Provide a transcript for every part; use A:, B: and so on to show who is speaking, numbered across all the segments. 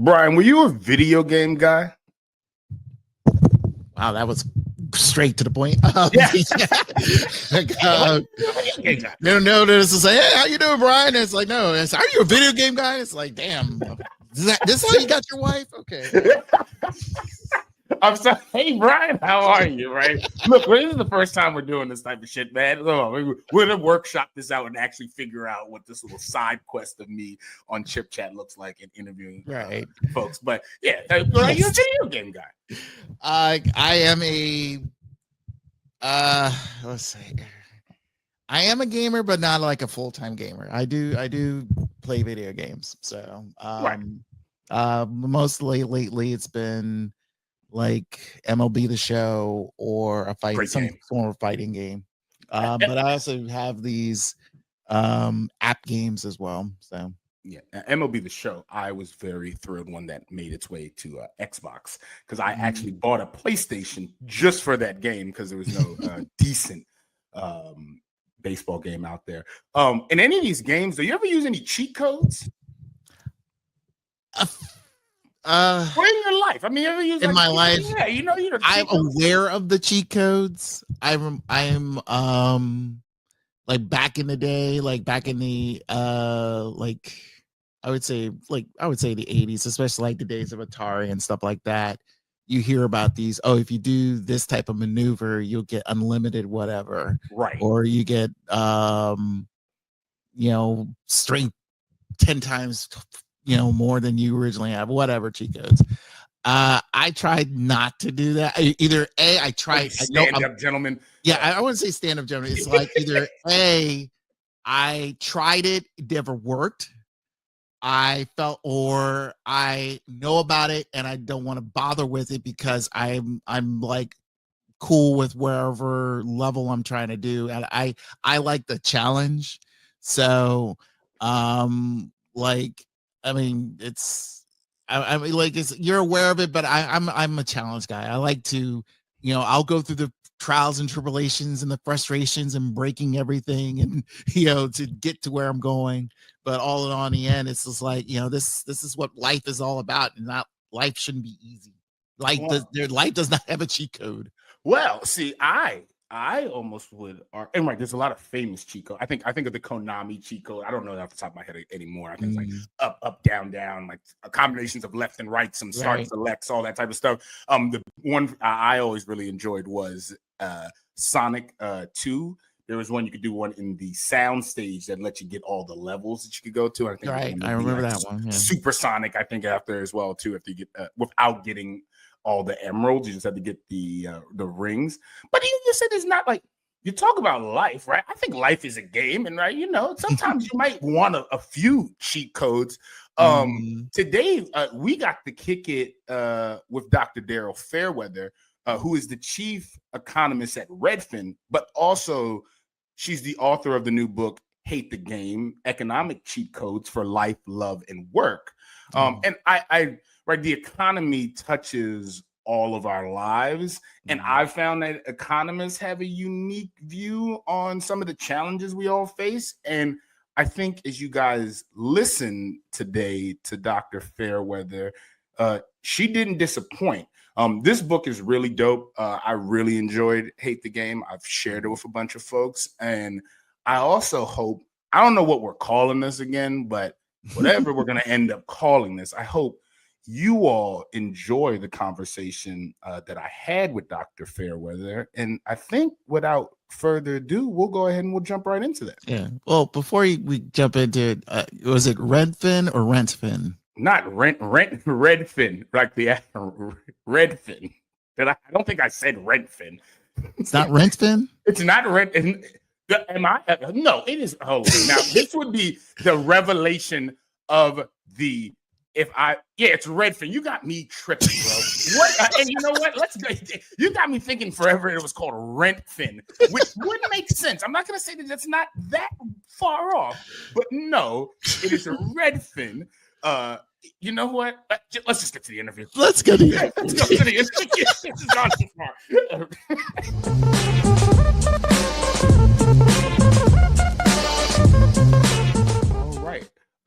A: Brian, were you a video game guy?
B: Wow, that was straight to the point.
A: Yeah.
B: No, this is like, hey, how you doing, Brian? It's like, no, it's, are you a video game guy? It's like, damn, this how you got your wife? Okay.
A: I'm sorry. Hey, Brian, how are you? Right? Look, this is the first time we're doing this type of shit, man. We're gonna workshop this out and actually figure out what this little side quest of me on ChipChat looks like in interviewing folks. But yeah, are you a video game guy?
B: I am a let's see. I am a gamer, but not like a full-time gamer. I do play video games. So mostly lately it's been like MLB The Show or some form of fighting game. But I also have these app games as well. So
A: yeah, MLB The Show, I was very thrilled when that made its way to Xbox, because I actually bought a PlayStation just for that game, because there was no decent baseball game out there. In any of these games, do you ever use any cheat codes? Or in your life? I mean, ever use
B: in my life?
A: Yeah,
B: I'm aware of the cheat codes. I'm like back in the day, like back in the like I would say the 80s, especially like the days of Atari and stuff like that. You hear about these, if you do this type of maneuver, you'll get unlimited whatever.
A: Right.
B: Or you get strength 10 times more than you originally have, whatever cheat codes. I tried not to do that. Either I tried
A: stand-up gentleman.
B: Yeah, I wouldn't say stand-up gentleman. It's like either I tried it never worked. I felt, or I know about it and I don't want to bother with it because I'm like cool with wherever level I'm trying to do, and I like the challenge. So like, I mean, I mean, like, you're aware of it, but I'm a challenge guy. I like to, I'll go through the trials and tribulations and the frustrations and breaking everything and, to get to where I'm going. But all in all, in the end, it's just like, this is what life is all about. And life shouldn't be easy. Life does not have a cheat code.
A: Well, see, I almost would, and right, there's a lot of famous cheat code. I think of the Konami cheat code. I don't know that off the top of my head anymore. I think it's like up, down, like combinations of left and right, some start selects, all that type of stuff. The one I always really enjoyed was Sonic 2. There was one you could do one in the sound stage that let you get all the levels that you could go to. I think
B: I remember that one. Yeah.
A: Supersonic, I think, after as well too. If you get without getting all the emeralds, you just have to get the rings. But you said it's not like, you talk about life, right? I think life is a game, and right, sometimes you might want a few cheat codes. Today we got to kick it with Dr. Daryl Fairweather, who is the chief economist at Redfin, but also she's the author of the new book Hate the Game: Economic Cheat Codes for Life, Love, and Work. And I right, the economy touches all of our lives, and I've found that economists have a unique view on some of the challenges we all face. And I think as you guys listen today to Dr. Fairweather, she didn't disappoint. This book is really dope. I really enjoyed Hate the Game. I've shared it with a bunch of folks, and I also hope, I don't know what we're calling this again, but whatever we're going to end up calling this, I hope you all enjoy the conversation that I had with Dr. Fairweather. And I think without further ado, we'll go ahead and we'll jump right into that.
B: Yeah. Well, before we jump into it, was it Redfin or Rentfin?
A: Not Redfin, like the Redfin. I don't think I said Redfin.
B: It's not Rentfin?
A: It's not Redfin. Am I? No, it is. Oh, now this would be the revelation of the. It's Redfin. You got me tripping, bro. What? And you know what? You got me thinking forever it was called Rentfin, which wouldn't make sense. I'm not going to say that that's not that far off, but no, it is a Redfin. You know what? Let's just get to the interview.
B: Let's go to the interview.
A: Let's go to the interview. This is gone too far.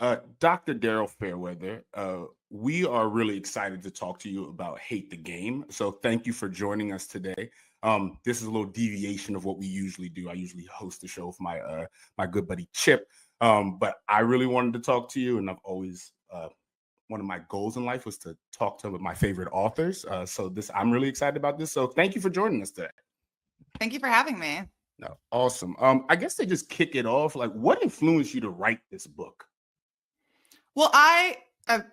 A: All right. Dr. Daryl Fairweather, we are really excited to talk to you about Hate the Game. So thank you for joining us today. This is a little deviation of what we usually do. I usually host the show with my good buddy Chip, but I really wanted to talk to you, and I've always one of my goals in life was to talk to my favorite authors. So I'm really excited about this. So thank you for joining us today.
C: Thank you for having me.
A: No, awesome. I guess to just kick it off, like, what influenced you to write this book?
C: Well, I,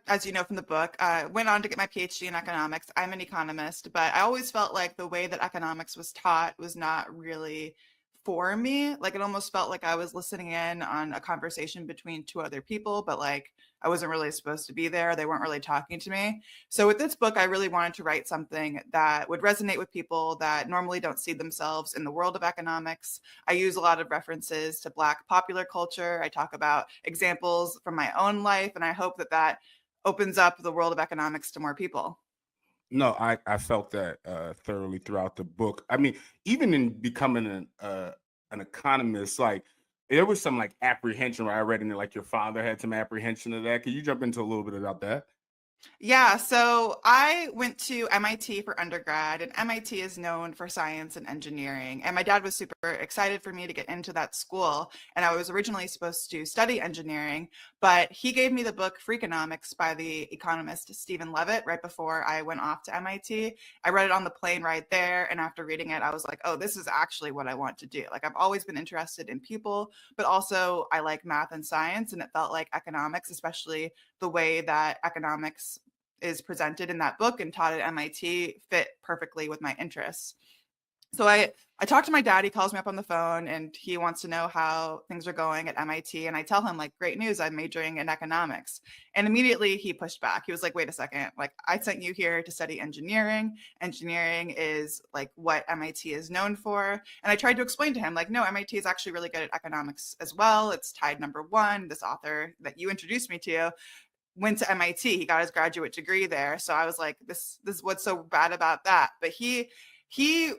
C: as you know from the book, went on to get my PhD in economics. I'm an economist, but I always felt like the way that economics was taught was not really for me. Like it almost felt like I was listening in on a conversation between two other people, but like I wasn't really supposed to be there. They weren't really talking to me. So with this book, I really wanted to write something that would resonate with people that normally don't see themselves in the world of economics. I use a lot of references to Black popular culture. I talk about examples from my own life, and I hope that that opens up the world of economics to more people.
A: No, I felt that thoroughly throughout the book. I mean, even in becoming an economist, like there was some like apprehension where I read in it, like your father had some apprehension of that. Could you jump into a little bit about that?
C: Yeah, so I went to MIT for undergrad, and MIT is known for science and engineering. And my dad was super excited for me to get into that school. And I was originally supposed to study engineering, but he gave me the book Freakonomics by the economist Stephen Levitt right before I went off to MIT. I read it on the plane right there. And after reading it, I was like, oh, this is actually what I want to do. Like, I've always been interested in people, but also I like math and science. And it felt like economics, especially the way that economics is presented in that book and taught at MIT, fit perfectly with my interests. So I talked to my dad. He calls me up on the phone and he wants to know how things are going at MIT. And I tell him, like, great news, I'm majoring in economics. And immediately he pushed back. He was like, wait a second, like, I sent you here to study engineering. Engineering is like what MIT is known for. And I tried to explain to him, like, no, MIT is actually really good at economics as well. It's tied #1. This author that you introduced me to went to MIT. He got his graduate degree there. So I was like, this is what's so bad about that. But he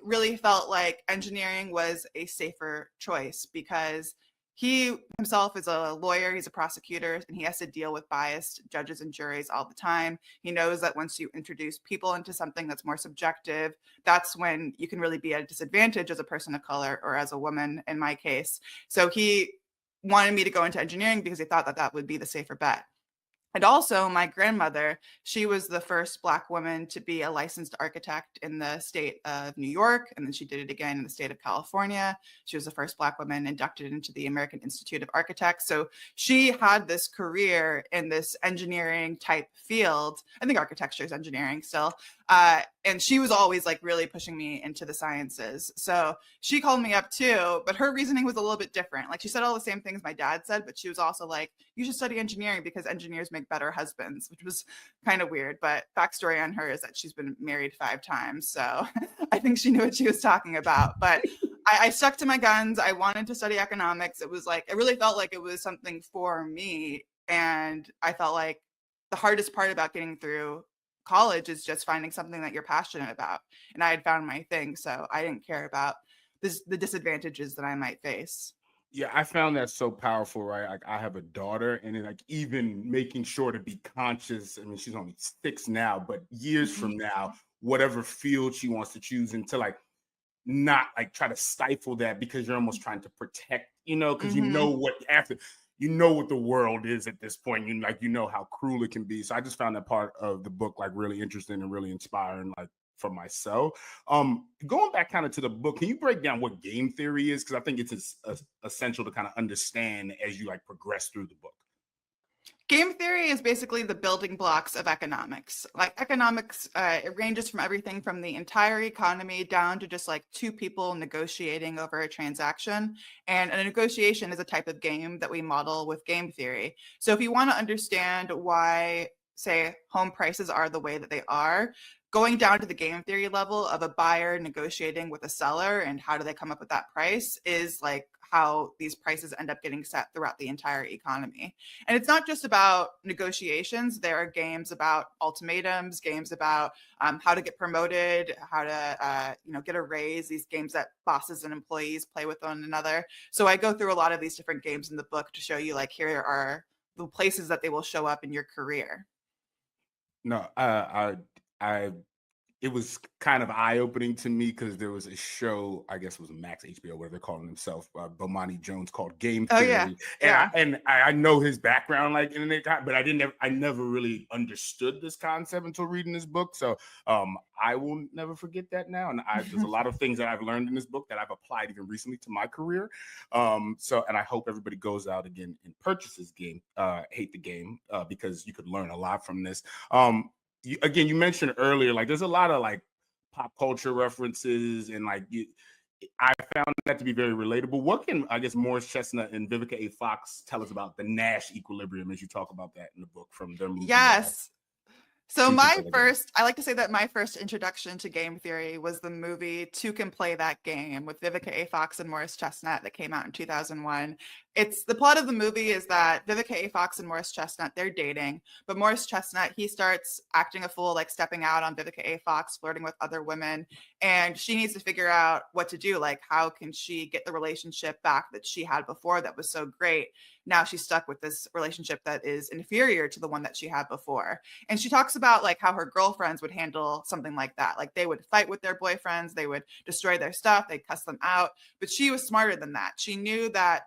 C: really felt like engineering was a safer choice because he himself is a lawyer, he's a prosecutor, and he has to deal with biased judges and juries all the time. He knows that once you introduce people into something that's more subjective, that's when you can really be at a disadvantage as a person of color or as a woman in my case. So he wanted me to go into engineering because he thought that that would be the safer bet. And also my grandmother, she was the first Black woman to be a licensed architect in the state of New York. And then she did it again in the state of California. She was the first Black woman inducted into the American Institute of Architects. So she had this career in this engineering type field. I think architecture is engineering still. And she was always like really pushing me into the sciences. So she called me up too, but her reasoning was a little bit different. Like she said all the same things my dad said, but she was also like, you should study engineering because engineers make better husbands, which was kind of weird. But backstory on her is that she's been married 5 times. So I think she knew what she was talking about. But I stuck to my guns. I wanted to study economics. It was like, it really felt like it was something for me. And I felt like the hardest part about getting through college is just finding something that you're passionate about. And I had found my thing. So I didn't care about the disadvantages that I might face.
A: Yeah, I found that so powerful, right? Like I have a daughter, and then like even making sure to be conscious. I mean, she's only 6 now, but years from now, whatever field she wants to choose, and to like not like try to stifle that because you're almost trying to protect, because you know what after you know what the world is at this point. You know how cruel it can be. So I just found that part of the book like really interesting and really inspiring, like for myself. Going back kind of to the book, can you break down what game theory is? Because I think it's essential to kind of understand as you like progress through the book.
C: Game theory is basically the building blocks of economics. Like economics, it ranges from everything from the entire economy down to just like 2 people negotiating over a transaction. And a negotiation is a type of game that we model with game theory. So if you want to understand why, say, home prices are the way that they are, going down to the game theory level of a buyer negotiating with a seller and how do they come up with that price is like how these prices end up getting set throughout the entire economy. And it's not just about negotiations. There are games about ultimatums, games about how to get promoted, how to get a raise, these games that bosses and employees play with one another. So I go through a lot of these different games in the book to show you like here are the places that they will show up in your career.
A: No, I it was kind of eye-opening to me because there was a show, I guess it was Max HBO, whatever they're calling themselves, Bomani Jones, called Game
C: Oh yeah,
A: Theory,
C: yeah.
A: and I know his background, like internet, but I never really understood this concept until reading this book. So I will never forget that now, and there's a lot of things that I've learned in this book that I've applied even recently to my career. So, and I hope everybody goes out again and purchases Hate the Game, because you could learn a lot from this. You mentioned earlier, like there's a lot of like pop culture references, and like I found that to be very relatable. What can, I guess, Morris Chestnut and Vivica A. Fox tell us about the Nash equilibrium, as you talk about that in the book from their movie?
C: Yes. So
A: Truth or Dare.
C: I like to say that my first introduction to game theory was the movie Two Can Play That Game with Vivica A. Fox and Morris Chestnut that came out in 2001. It's the plot of the movie is that Vivica A. Fox and Morris Chestnut, they're dating, but Morris Chestnut, he starts acting a fool, like stepping out on Vivica A. Fox, flirting with other women, and she needs to figure out what to do. Like, how can she get the relationship back that she had before that was so great? Now she's stuck with this relationship that is inferior to the one that she had before. And she talks about like how her girlfriends would handle something like that. Like they would fight with their boyfriends, they would destroy their stuff, they'd cuss them out. But she was smarter than that. She knew that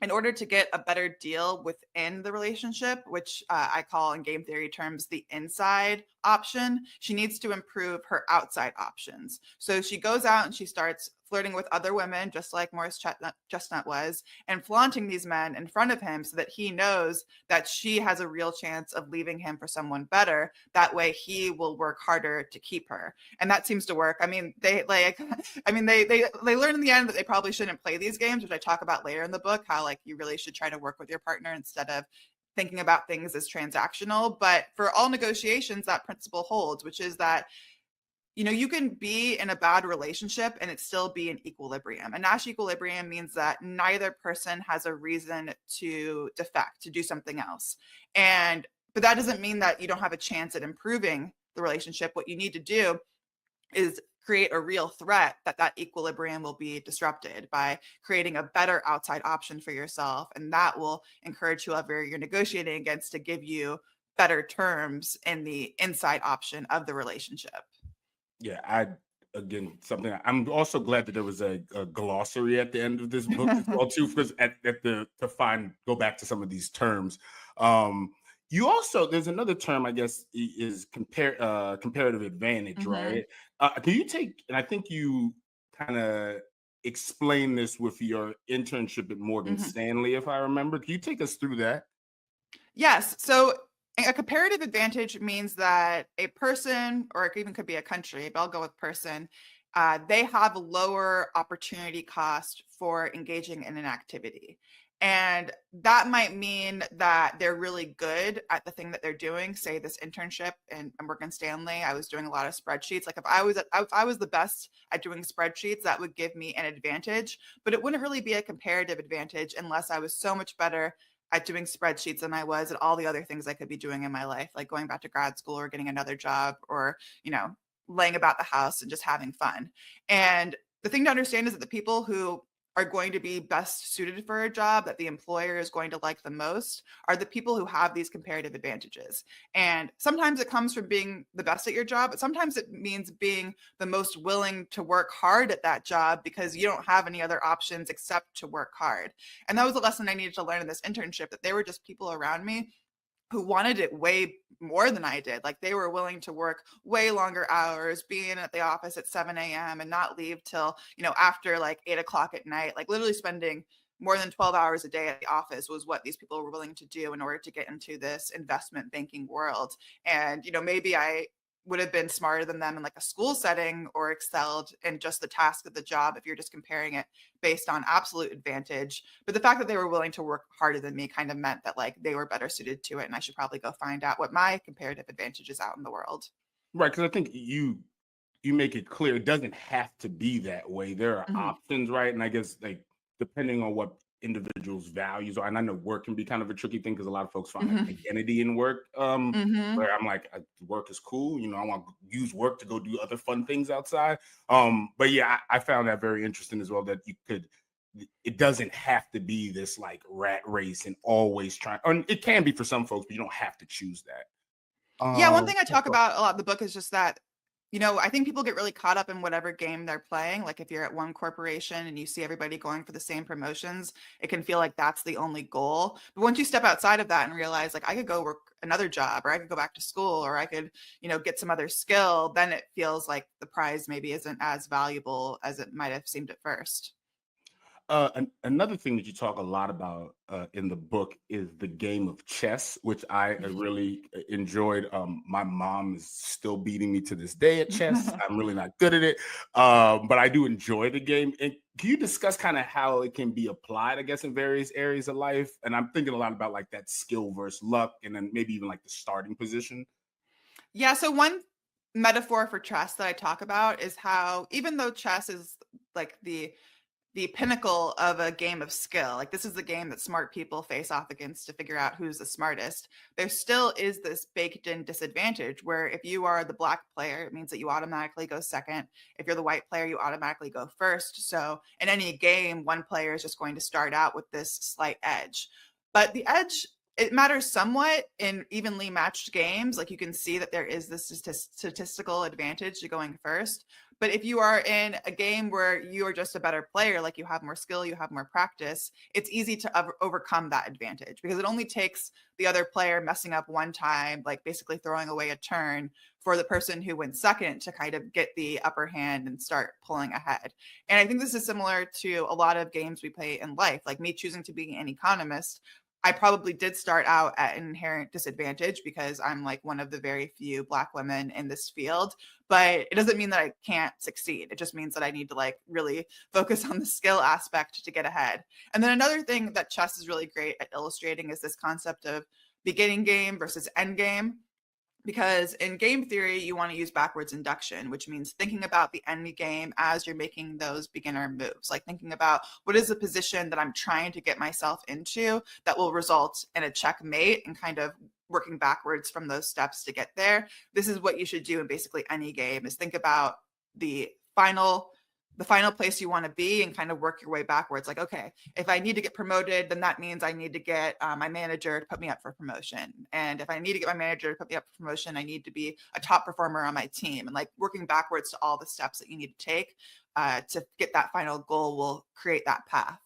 C: in order to get a better deal within the relationship, which I call in game theory terms the inside option, she needs to improve her outside options. So she goes out and she starts flirting with other women, just like Morris Chestnut was, and flaunting these men in front of him so that he knows that she has a real chance of leaving him for someone better. That way he will work harder to keep her. And that seems to work. I mean, they learn in the end that they probably shouldn't play these games, which I talk about later in the book, how like you really should try to work with your partner instead of thinking about things as transactional. But for all negotiations, that principle holds, which is that you can be in a bad relationship and it still be in equilibrium. And Nash equilibrium means that neither person has a reason to defect, to do something else. But that doesn't mean that you don't have a chance at improving the relationship. What you need to do is create a real threat that equilibrium will be disrupted by creating a better outside option for yourself. And that will encourage whoever you're negotiating against to give you better terms in the inside option of the relationship.
A: Yeah, I'm also glad that there was a glossary at the end of this book as well too, because go back to some of these terms. You also, there's another term, I guess, is comparative advantage, right? Can you take, and I think you kind of explain this with your internship at Morgan Stanley, if I remember. Can you take us through that?
C: Yes. So a comparative advantage means that a person, or it even could be a country, but I'll go with person, they have a lower opportunity cost for engaging in an activity. And that might mean that they're really good at the thing that they're doing. Say this internship in Morgan Stanley, I was doing a lot of spreadsheets. Like if I was the best at doing spreadsheets, that would give me an advantage, but it wouldn't really be a comparative advantage unless I was so much better at doing spreadsheets than I was at all the other things I could be doing in my life, like going back to grad school or getting another job or, laying about the house and just having fun. And the thing to understand is that the people who are going to be best suited for a job that the employer is going to like the most are the people who have these comparative advantages. And sometimes it comes from being the best at your job, but sometimes it means being the most willing to work hard at that job because you don't have any other options except to work hard. And that was a lesson I needed to learn in this internship, that there were just people around me who wanted it way more than I did. Like they were willing to work way longer hours, being at the office at 7 a.m. and not leave till, after like 8 o'clock at night, like literally spending more than 12 hours a day at the office was what these people were willing to do in order to get into this investment banking world. And, maybe I would have been smarter than them in like a school setting or excelled in just the task of the job if you're just comparing it based on absolute advantage. But the fact that they were willing to work harder than me kind of meant that like they were better suited to it, and I should probably go find out what my comparative advantage is out in the world.
A: Right, because I think you make it clear it doesn't have to be that way. There are options, right? And I guess like depending on what individuals' values are, and I know work can be kind of a tricky thing because a lot of folks find like identity in work. Where I'm like, work is cool, I want to use work to go do other fun things outside. But yeah, I found that very interesting as well, that you could it doesn't have to be this like rat race and always trying. And it can be for some folks, but you don't have to choose that.
C: Yeah, one thing I talk about a lot in the book is just that, I think people get really caught up in whatever game they're playing. Like if you're at one corporation and you see everybody going for the same promotions, it can feel like that's the only goal. But once you step outside of that and realize like I could go work another job, or I could go back to school, or I could, get some other skill, then it feels like the prize maybe isn't as valuable as it might have seemed at first.
A: Another thing that you talk a lot about in the book is the game of chess, which I really enjoyed. My mom is still beating me to this day at chess. I'm really not good at it, but I do enjoy the game. And can you discuss kind of how it can be applied, I guess, in various areas of life? And I'm thinking a lot about like that skill versus luck, and then maybe even like the starting position.
C: Yeah, so one metaphor for chess that I talk about is how even though chess is like the pinnacle of a game of skill, like this is the game that smart people face off against to figure out who's the smartest, there still is this baked in disadvantage where if you are the black player, it means that you automatically go second. If you're the white player, you automatically go first. So in any game, one player is just going to start out with this slight edge. But the edge, it matters somewhat in evenly matched games. Like you can see that there is this statistical advantage to going first. But if you are in a game where you are just a better player, like you have more skill, you have more practice, it's easy to overcome that advantage because it only takes the other player messing up one time, like basically throwing away a turn, for the person who went second to kind of get the upper hand and start pulling ahead. And I think this is similar to a lot of games we play in life, like me choosing to be an economist. I probably did start out at an inherent disadvantage because I'm like one of the very few Black women in this field, but it doesn't mean that I can't succeed. It just means that I need to like really focus on the skill aspect to get ahead. And then another thing that chess is really great at illustrating is this concept of beginning game versus end game. Because in game theory, you want to use backwards induction, which means thinking about the end game as you're making those beginner moves, like thinking about what is the position that I'm trying to get myself into that will result in a checkmate, and kind of working backwards from those steps to get there. This is what you should do in basically any game, is think about the final place you want to be and kind of work your way backwards. Like, okay, if I need to get promoted, then that means I need to get my manager to put me up for promotion. And if I need to get my manager to put me up for promotion, I need to be a top performer on my team. And like working backwards to all the steps that you need to take to get that final goal will create that path.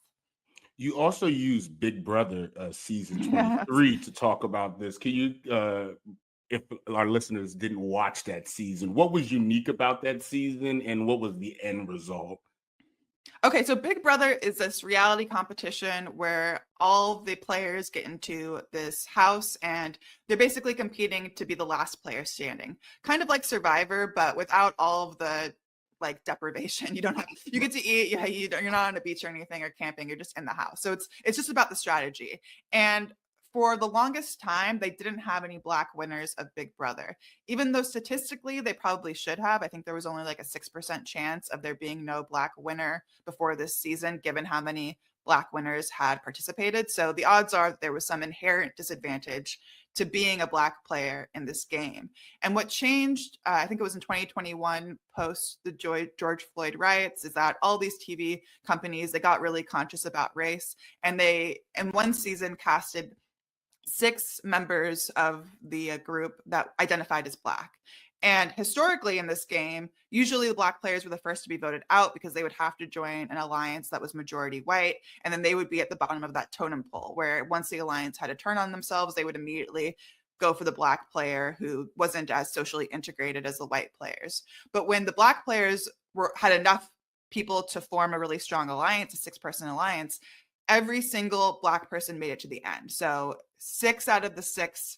A: You also use Big Brother season 23 to talk about this. Can you if our listeners didn't watch that season, what was unique about that season and what was the end result?
C: Okay, so Big Brother is this reality competition where all the players get into this house and they're basically competing to be the last player standing. Kind of like Survivor, but without all of the like deprivation. You get to eat, you're not on a beach or anything or camping, you're just in the house. So it's just about the strategy. And for the longest time, they didn't have any Black winners of Big Brother, even though statistically they probably should have. I think there was only like a 6% chance of there being no Black winner before this season, given how many Black winners had participated. So the odds are that there was some inherent disadvantage to being a Black player in this game. And what changed, I think it was in 2021, post the George Floyd riots, is that all these TV companies, they got really conscious about race, and they, in one season, casted 6 members of the group that identified as Black. And historically in this game, usually the Black players were the first to be voted out because they would have to join an alliance that was majority white. And then they would be at the bottom of that totem pole, where once the alliance had a turn on themselves, they would immediately go for the Black player who wasn't as socially integrated as the white players. But when the Black players had enough people to form a really strong alliance, a 6-person alliance, every single Black person made it to the end. So 6 out of the 6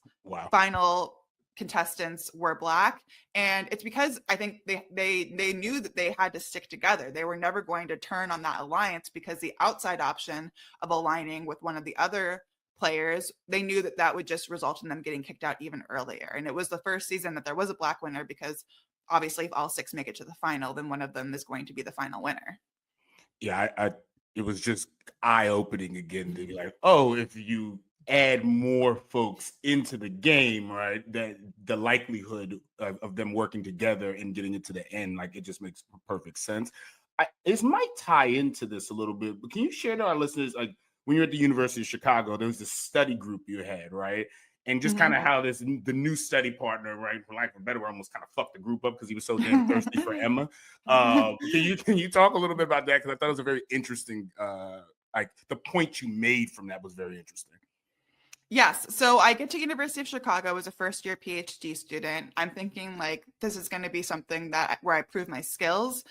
C: final contestants were Black. And it's because I think they knew that they had to stick together. They were never going to turn on that alliance, because the outside option of aligning with one of the other players, they knew that that would just result in them getting kicked out even earlier. And it was the first season that there was a Black winner, because obviously if all 6 make it to the final, then one of them is going to be the final winner.
A: Yeah, it was just eye-opening again to be like, oh, if you add more folks into the game, right, that the likelihood of them working together and getting it to the end, like, it just makes perfect sense. this might tie into this a little bit, but can you share to our listeners, like when you're at the University of Chicago, there was this study group you had, right? And just kind of how the new study partner, right, for lack of a better word, almost kind of fucked the group up because he was so damn thirsty for Emma. Can you talk a little bit about that? Because I thought it was a very interesting, like the point you made from that was very interesting.
C: Yes. So I get to University of Chicago as a first year PhD student. I'm thinking like this is going to be something where I prove my skills,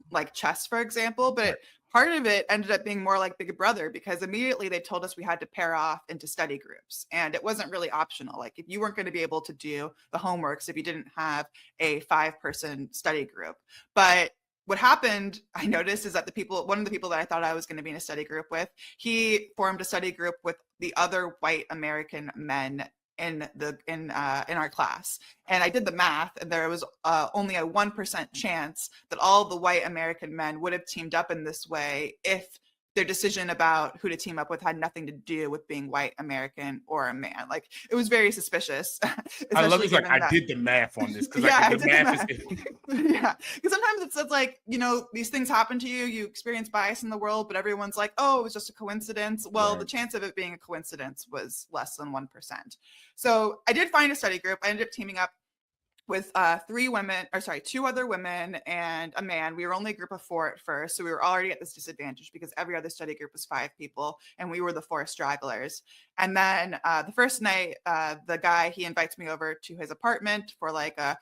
C: like chess, for example. But part of it ended up being more like Big Brother because immediately they told us we had to pair off into study groups. And it wasn't really optional. Like if you weren't going to be able to do the homeworks if you didn't have a 5-person study group. But what happened, I noticed, is that one of the people that I thought I was going to be in a study group with, he formed a study group with the other white American men in our class. And I did the math, and there was only a 1% chance that all the white American men would have teamed up in this way if their decision about who to team up with had nothing to do with being white American or a man. Like it was very suspicious.
A: I love it. Like I did the math on this because I did the math.
C: Yeah, because sometimes it's like, you know, these things happen to you. You experience bias in the world, but everyone's like, oh, it was just a coincidence. Well, the chance of it being a coincidence was less than 1%. So I did find a study group. I ended up teaming up with two other women and a man. We were only a group of 4 at first, so we were already at this disadvantage because every other study group was 5 people, and we were the 4 stragglers. And then the first night, the guy, he invites me over to his apartment for like a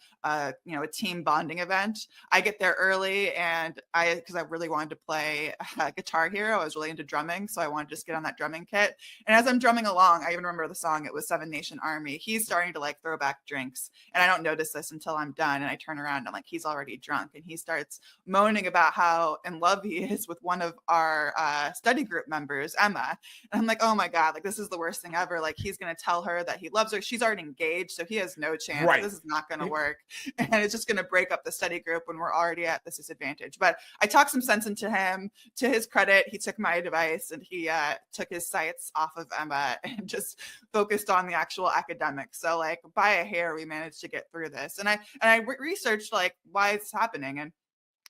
C: team bonding event. I get there early, and because I really wanted to play Guitar Hero, I was really into drumming, so I wanted to just get on that drumming kit. And as I'm drumming along, I even remember the song. It was Seven Nation Army. He's starting to like throw back drinks, and I don't notice this until I'm done, and I turn around and I'm like, he's already drunk, and he starts moaning about how in love he is with one of our study group members, Emma. And I'm like, oh my god, like this is the worst thing ever. Like he's gonna tell her that he loves her. She's already engaged, so he has no chance. Right. This is not gonna work, and it's just gonna break up the study group when we're already at this disadvantage. But I talked some sense into him. To his credit, he took my advice and he took his sights off of Emma and just focused on the actual academics. So like by a hair, we managed to get through this. And I researched like why it's happening, and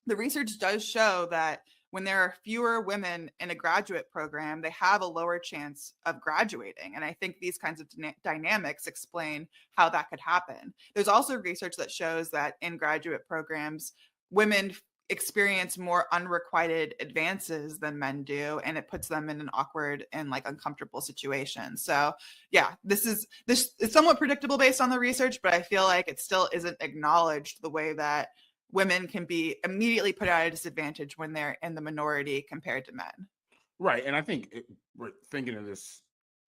C: the research does show that when there are fewer women in a graduate program, they have a lower chance of graduating. And I think these kinds of dynamics explain how that could happen. There's also research that shows that in graduate programs, women experience more unrequited advances than men do, and it puts them in an awkward and like uncomfortable situation. So yeah, this is somewhat predictable based on the research, but I feel like it still isn't acknowledged the way that women can be immediately put at a disadvantage when they're in the minority compared to men.
A: Right. And I think we're thinking of this,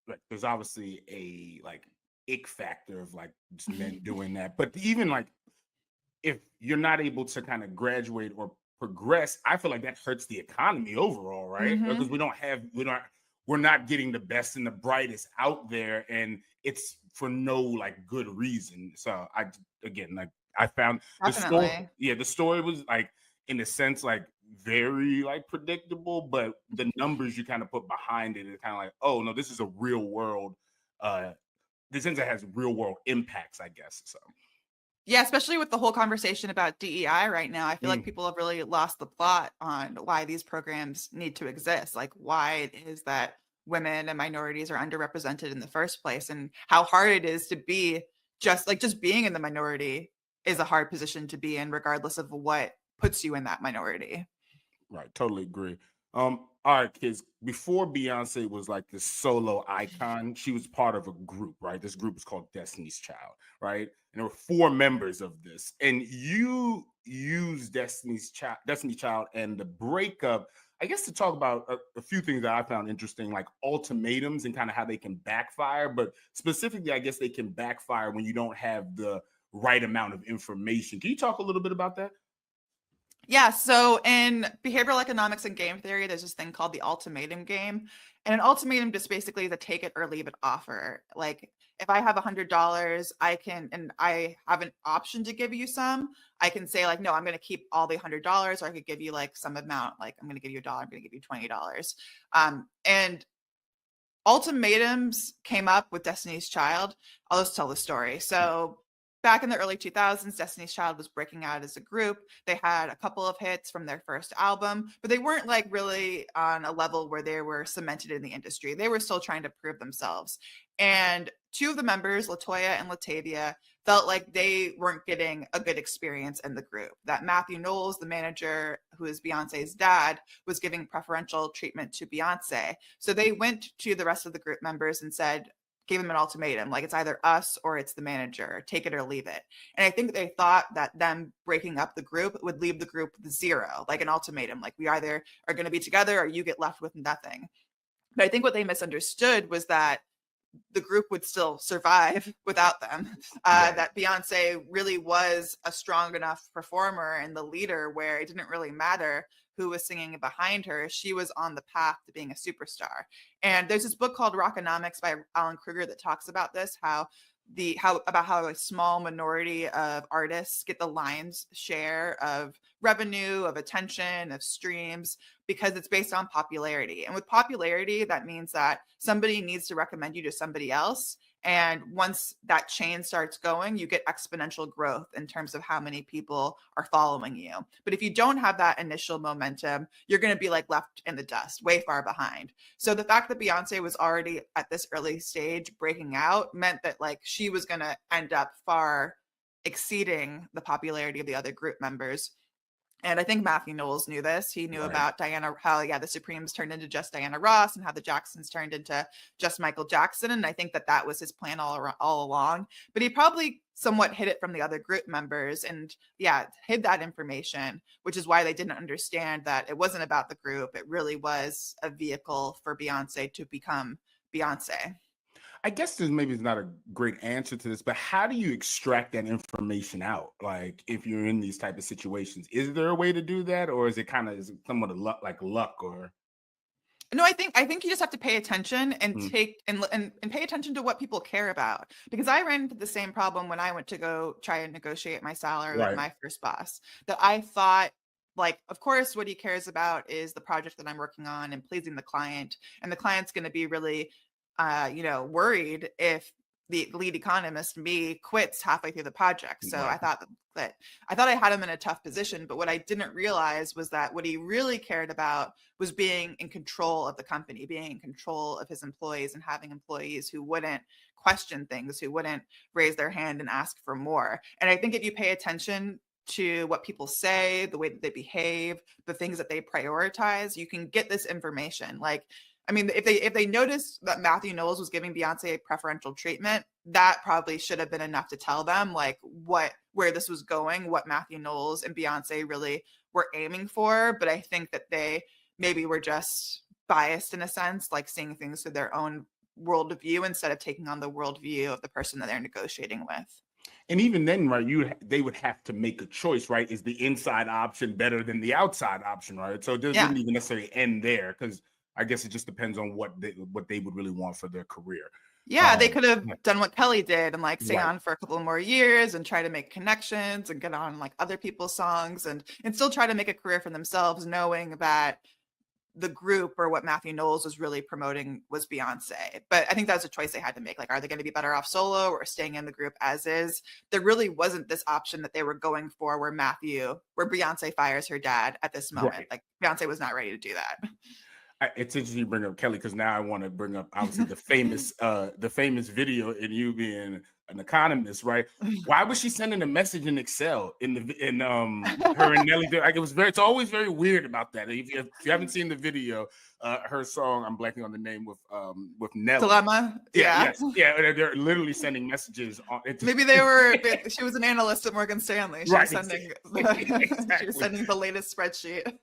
A: like there's obviously a like ick factor of like just men doing that, but even like if you're not able to kind of graduate or progress, I feel like that hurts the economy overall, right? Because we're not getting the best and the brightest out there, and it's for no like good reason. So I found the story was like in a sense like very like predictable, but the numbers you kind of put behind it is kind of like, oh no, this is a real world this ends up has real world impacts, I guess. So
C: yeah, especially with the whole conversation about DEI right now, I feel like people have really lost the plot on why these programs need to exist, like why it is that women and minorities are underrepresented in the first place, and how hard it is to be just being in the minority is a hard position to be in, regardless of what puts you in that minority.
A: Right, totally agree. All right, kids. Before Beyonce was like this solo icon, she was part of a group, right? This group is called Destiny's Child, right? And there were 4 members of this. And you used Destiny's Child and the breakup, I guess, to talk about a few things that I found interesting, like ultimatums and kind of how they can backfire. But specifically, I guess they can backfire when you don't have the right amount of information. Can you talk a little bit about that?
C: Yeah, so in behavioral economics and game theory, there's this thing called the ultimatum game. And an ultimatum just basically is a take it or leave it offer. Like if I have $100, and I have an option to give you some, I can say like, no, I'm going to keep all the $100, or I could give you like some amount, like I'm going to give you $1, I'm going to give you $20. And ultimatums came up with Destiny's Child. I'll just tell the story. So back in the early 2000s, Destiny's Child was breaking out as a group. They had a couple of hits from their first album, but they weren't like really on a level where they were cemented in the industry. They were still trying to prove themselves. And two of the members, Latoya and Latavia, felt like they weren't getting a good experience in the group. That Matthew Knowles, the manager, who is Beyonce's dad, was giving preferential treatment to Beyonce. So they went to the rest of the group members and said, gave them an ultimatum, like it's either us or it's the manager, take it or leave it. And I think they thought that them breaking up the group would leave the group with zero, like an ultimatum, like we either are going to be together or you get left with nothing. But I think what they misunderstood was that the group would still survive without them. That Beyonce really was a strong enough performer and the leader where it didn't really matter who was singing behind her. She was on the path to being a superstar. And there's this book called Rockonomics by Alan Kruger that talks about this, how a small minority of artists get the lion's share of revenue, of attention, of streams, because it's based on popularity. And with popularity, that means that somebody needs to recommend you to somebody else. And once that chain starts going, you get exponential growth in terms of how many people are following you. But if you don't have that initial momentum, you're going to be like left in the dust, way far behind. So the fact that Beyonce was already at this early stage breaking out meant that like she was going to end up far exceeding the popularity of the other group members. And I think Matthew Knowles knew this. He knew about Diana, how the Supremes turned into just Diana Ross and how the Jacksons turned into just Michael Jackson. And I think that was his plan all along. But he probably somewhat hid it from the other group members and hid that information, which is why they didn't understand that it wasn't about the group. It really was a vehicle for Beyonce to become Beyonce.
A: I guess maybe it's not a great answer to this, but how do you extract that information out? Like if you're in these type of situations, is there a way to do that, or is it somewhat of luck or?
C: No, I think you just have to pay attention and take and pay attention to what people care about. Because I ran into the same problem when I went to go try and negotiate my salary with my first boss. That I thought, like, of course, what he cares about is the project that I'm working on and pleasing the client, and the client's going to be really worried if the lead economist, me, quits halfway through the project. So I thought I had him in a tough position, but what I didn't realize was that what he really cared about was being in control of the company, being in control of his employees, and having employees who wouldn't question things, who wouldn't raise their hand and ask for more. And I think if you pay attention to what people say, the way that they behave, the things that they prioritize, you can get this information. Like, I mean, if they noticed that Matthew Knowles was giving Beyonce preferential treatment, that probably should have been enough to tell them like where this was going, what Matthew Knowles and Beyonce really were aiming for. But I think that they maybe were just biased in a sense, like seeing things through their own worldview instead of taking on the worldview of the person that they're negotiating with.
A: And even then, right, they would have to make a choice, right? Is the inside option better than the outside option, right? So it doesn't even necessarily end there, because I guess it just depends on what they would really want for their career.
C: Yeah, they could have done what Kelly did and like stay on for a couple more years and try to make connections and get on like other people's songs and still try to make a career for themselves, knowing that the group or what Matthew Knowles was really promoting was Beyonce. But I think that was a choice they had to make. Like, are they going to be better off solo or staying in the group as is? There really wasn't this option that they were going for where Beyonce fires her dad at this moment. Right. Like Beyonce was not ready to do that.
A: It's interesting you bring up Kelly, because now I want to bring up obviously the famous video in you being an economist, right? Why was she sending a message in Excel in her and Nelly? Like, it's always very weird about that. If you haven't seen the video, her song, I'm blanking on the name, with Nelly.
C: Dilemma.
A: They're literally sending messages on.
C: Maybe she was an analyst at Morgan Stanley. She was sending she was sending the latest spreadsheet.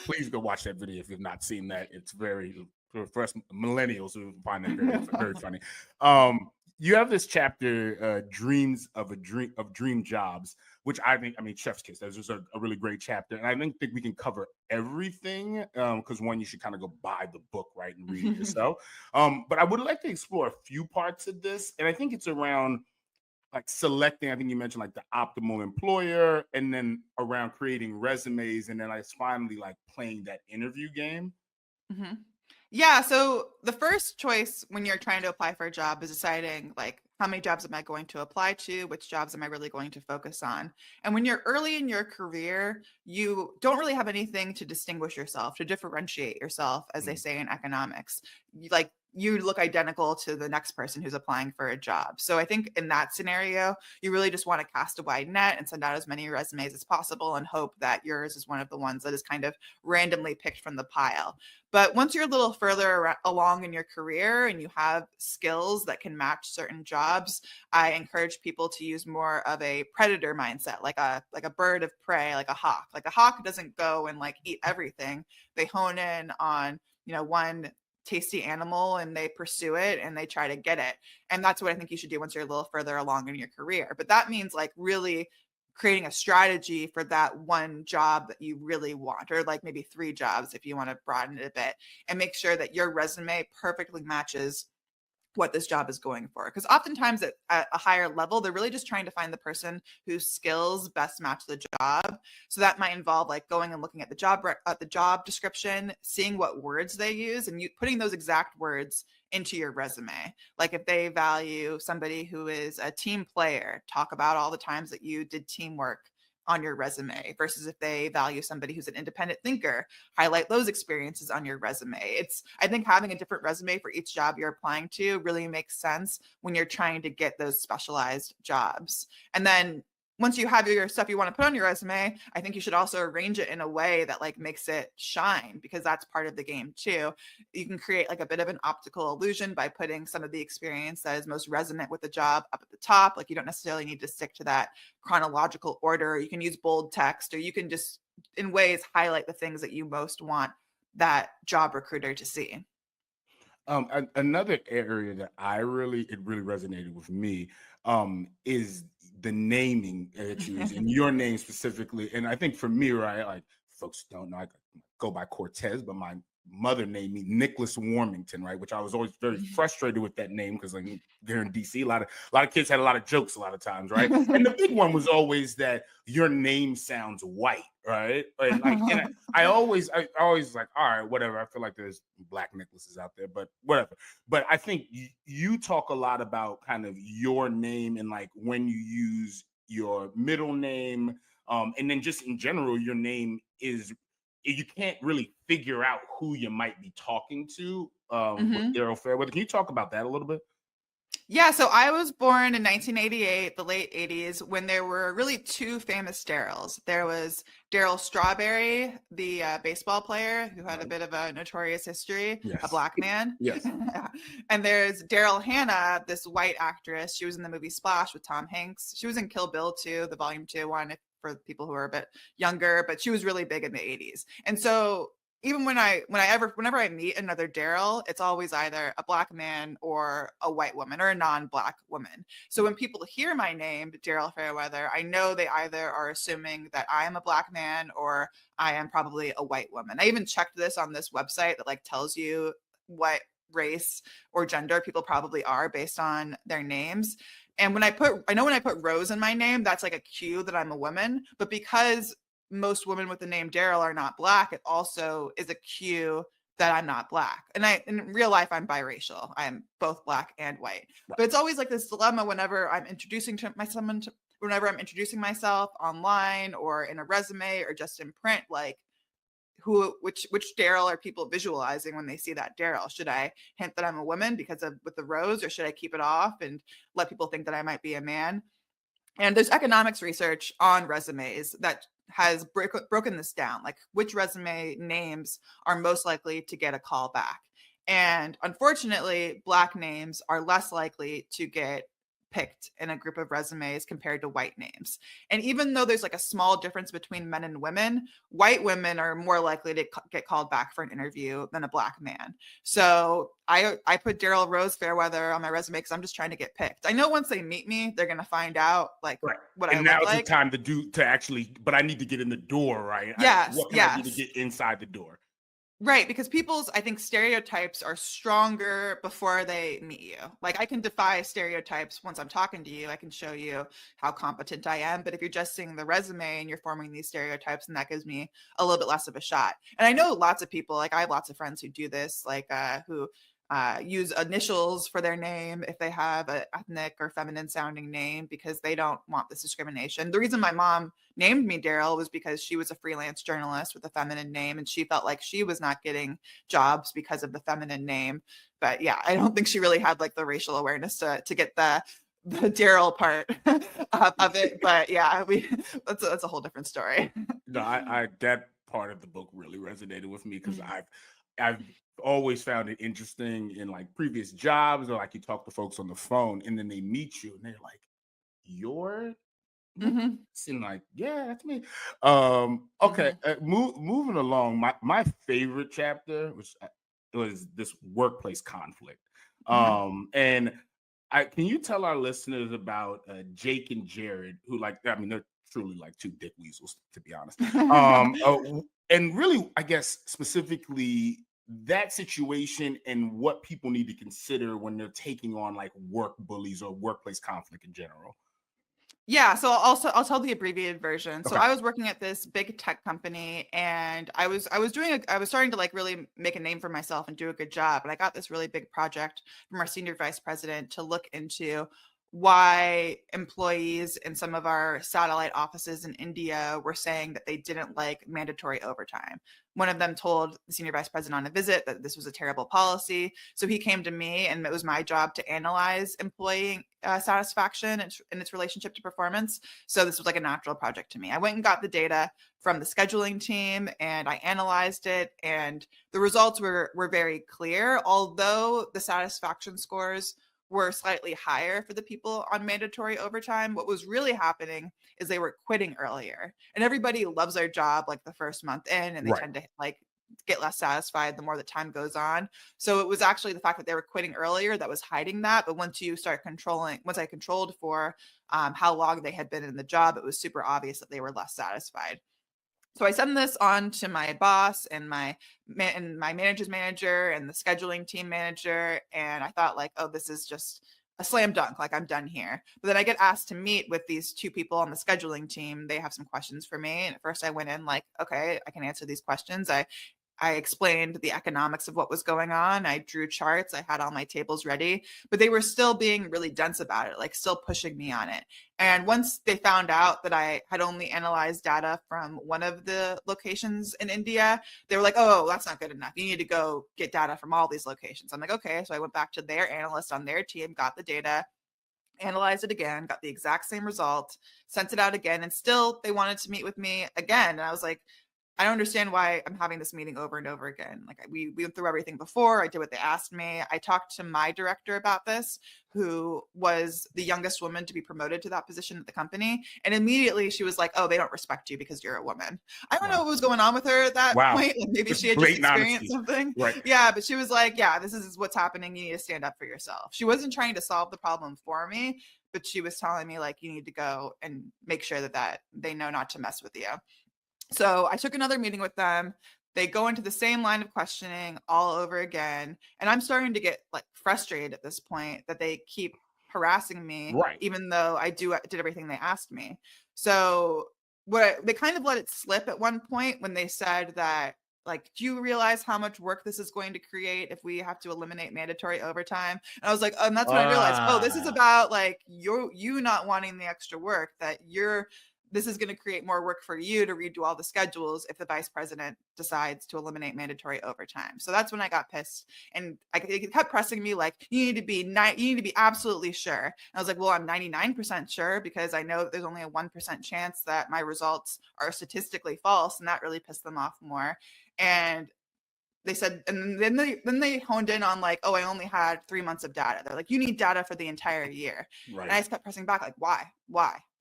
A: Please go watch that video if you've not seen that. It's for us millennials who find that very, very funny. You have this chapter, Dreams of Dream Jobs, which I mean, Chef's Kiss. That's just a really great chapter. And I don't think we can cover everything, because one, you should kind of go buy the book, right, and read it yourself. But I would like to explore a few parts of this. And I think it's around like selecting, I think you mentioned like the optimal employer, and then around creating resumes, and then finally like playing that interview game.
C: Mm-hmm. Yeah. So the first choice when you're trying to apply for a job is deciding like How many jobs am I going to apply to? Which jobs am I really going to focus on? And when you're early in your career, you don't really have anything to distinguish yourself, to differentiate yourself, as they say in economics. Like, you look identical to the next person who's applying for a job. So I think in that scenario, you really just want to cast a wide net and send out as many resumes as possible and hope that yours is one of the ones that is kind of randomly picked from the pile. But once you're a little further along in your career and you have skills that can match certain jobs, I encourage people to use more of a predator mindset, like a bird of prey, like a hawk. Like a hawk doesn't go and like eat everything. They hone in on, one tasty animal and they pursue it and they try to get it. And that's what I think you should do once you're a little further along in your career. But that means like really creating a strategy for that one job that you really want, or like maybe 3 jobs if you want to broaden it a bit, and make sure that your resume perfectly matches what this job is going for. Because oftentimes at a higher level, they're really just trying to find the person whose skills best match the job. So that might involve like going and looking at the job description, seeing what words they use, and you putting those exact words into your resume. Like if they value somebody who is a team player, talk about all the times that you did teamwork on your resume, versus if they value somebody who's an independent thinker, highlight those experiences on your resume. I think having a different resume for each job you're applying to really makes sense when you're trying to get those specialized jobs. And then once you have your stuff you want to put on your resume, I think you should also arrange it in a way that like makes it shine, because that's part of the game too. You can create like a bit of an optical illusion by putting some of the experience that is most resonant with the job up at the top. Like you don't necessarily need to stick to that chronological order. You can use bold text, or you can just in ways highlight the things that you most want that job recruiter to see.
A: Another area that it really resonated with me is the naming that you use, and your name specifically. And I think for me, right, like folks don't know, I go by Cortez, but my mother named me Nicholas Warmington, right? Which I was always very frustrated with that name, because like here in DC, a lot of kids had a lot of jokes a lot of times, right? And the big one was always that your name sounds white, right? And like, and I always like, all right, whatever. I feel like there's black Nicholases out there, but whatever. But I think you talk a lot about kind of your name and like when you use your middle name, and then just in general, your name is, you can't really figure out who you might be talking to with Daryl Fairweather. Can you talk about that a little bit?
C: Yeah, so I was born in 1988, the late 80s, when there were really 2 famous Daryls. There was Daryl Strawberry, the baseball player who had a bit of a notorious history, a black man.
A: Yes.
C: And there's Daryl Hannah, this white actress. She was in the movie Splash with Tom Hanks. She was in Kill Bill 2, the Volume 2 one, for people who are a bit younger, but she was really big in the 80s. And so even whenever I meet another Daryl, it's always either a black man or a white woman or a non-black woman. So when people hear my name, Daryl Fairweather, I know they either are assuming that I am a black man or I am probably a white woman. I even checked this on this website that like tells you what race or gender people probably are based on their names. And when I put Rose in my name, that's like a cue that I'm a woman. But because most women with the name Daryl are not black, it also is a cue that I'm not black. And in real life, I'm biracial. I'm both black and white. Right. But it's always like this dilemma whenever I'm introducing myself online or in a resume or just in print, like which Daryl are people visualizing when they see that Daryl? Should I hint that I'm a woman with the rose, or should I keep it off and let people think that I might be a man? And there's economics research on resumes that has broken this down, like which resume names are most likely to get a call back. And unfortunately, black names are less likely to get picked in a group of resumes compared to white names. And even though there's like a small difference between men and women, white women are more likely to get called back for an interview than a black man. So I put Daryl Rose Fairweather on my resume because I'm just trying to get picked. I know once they meet me, they're going to find out like what I look like. And now's the
A: time but I need to get in the door, right?
C: Yes.
A: What can I do to get inside the door?
C: Right, because people's, I think, stereotypes are stronger before they meet you. Like I can defy stereotypes once I'm talking to you. I can show you how competent I am. But if you're just seeing the resume and you're forming these stereotypes, and that gives me a little bit less of a shot. And I know lots of people, like I have lots of friends who do this, like who use initials for their name if they have an ethnic or feminine sounding name, because they don't want this discrimination. The reason my mom named me Daryl was because she was a freelance journalist with a feminine name, and she felt like she was not getting jobs because of the feminine name. But yeah, I don't think she really had like the racial awareness to get the Daryl part of it. But yeah, that's a whole different story.
A: No, I that part of the book really resonated with me because I've always found it interesting in like previous jobs, or like you talk to folks on the phone and then they meet you and they're like, "You're,"
C: Mhm.
A: and like, "Yeah, that's me." Okay, moving along. My favorite chapter, which was this workplace conflict. And can you tell our listeners about Jake and Jared, who like, I mean, they're truly like two dick weasels, to be honest. And really, I guess specifically that situation and what people need to consider when they're taking on like work bullies or workplace conflict in general.
C: Yeah, so I'll tell the abbreviated version. So
A: Okay.
C: I was working at this big tech company, and I was starting to like really make a name for myself and do a good job. And I got this really big project from our senior vice president to look into why employees in some of our satellite offices in India were saying that they didn't like mandatory overtime. One of them told the senior vice president on a visit that this was a terrible policy. So he came to me, and it was my job to analyze employee satisfaction and its relationship to performance. So this was like a natural project to me. I went and got the data from the scheduling team, and I analyzed it, and the results were very clear. Although the satisfaction scores were slightly higher for the people on mandatory overtime, what was really happening is they were quitting earlier. And everybody loves their job like the first month in, and they
A: Right.
C: tend to like get less satisfied the more the time goes on. So it was actually the fact that they were quitting earlier that was hiding that. But once I controlled for how long they had been in the job, it was super obvious that they were less satisfied. So I send this on to my boss and my manager's manager and the scheduling team manager. And I thought like, oh, this is just a slam dunk. Like, I'm done here. But then I get asked to meet with these two people on the scheduling team. They have some questions for me. And at first I went in like, okay, I can answer these questions. I explained the economics of what was going on. I drew charts. I had all my tables ready, but they were still being really dense about it, like still pushing me on it. And once they found out that I had only analyzed data from one of the locations in India, they were like, oh, that's not good enough. You need to go get data from all these locations. I'm like, okay. So I went back to their analyst on their team, got the data, analyzed it again, got the exact same result, sent it out again, and still they wanted to meet with me again. And I was like, I don't understand why I'm having this meeting over and over again. Like, we went through everything before. I did what they asked me. I talked to my director about this, who was the youngest woman to be promoted to that position at the company. And immediately she was like, oh, they don't respect you because you're a woman. I don't know what was going on with her at that point. Like, maybe she had just experienced something.
A: Right.
C: Yeah, but she was like, yeah, this is what's happening. You need to stand up for yourself. She wasn't trying to solve the problem for me, but she was telling me like, you need to go and make sure that they know not to mess with you. So I took another meeting with them. They go into the same line of questioning all over again. And I'm starting to get like frustrated at this point that they keep harassing me,
A: Right.
C: even though I did everything they asked me. So they kind of let it slip at one point when they said that, like, do you realize how much work this is going to create if we have to eliminate mandatory overtime? And I was like, and that's when I realized, oh, this is about like you not wanting the extra work, that this is going to create more work for you to redo all the schedules if the vice president decides to eliminate mandatory overtime. So that's when I got pissed, and it kept pressing me like, you need to be absolutely sure. And I was like, well, I'm 99% sure because I know that there's only a 1% chance that my results are statistically false, and that really pissed them off more. And they said, and then they honed in on like, oh, I only had 3 months of data. They're like, you need data for the entire year. Right. And I just kept pressing back like, why?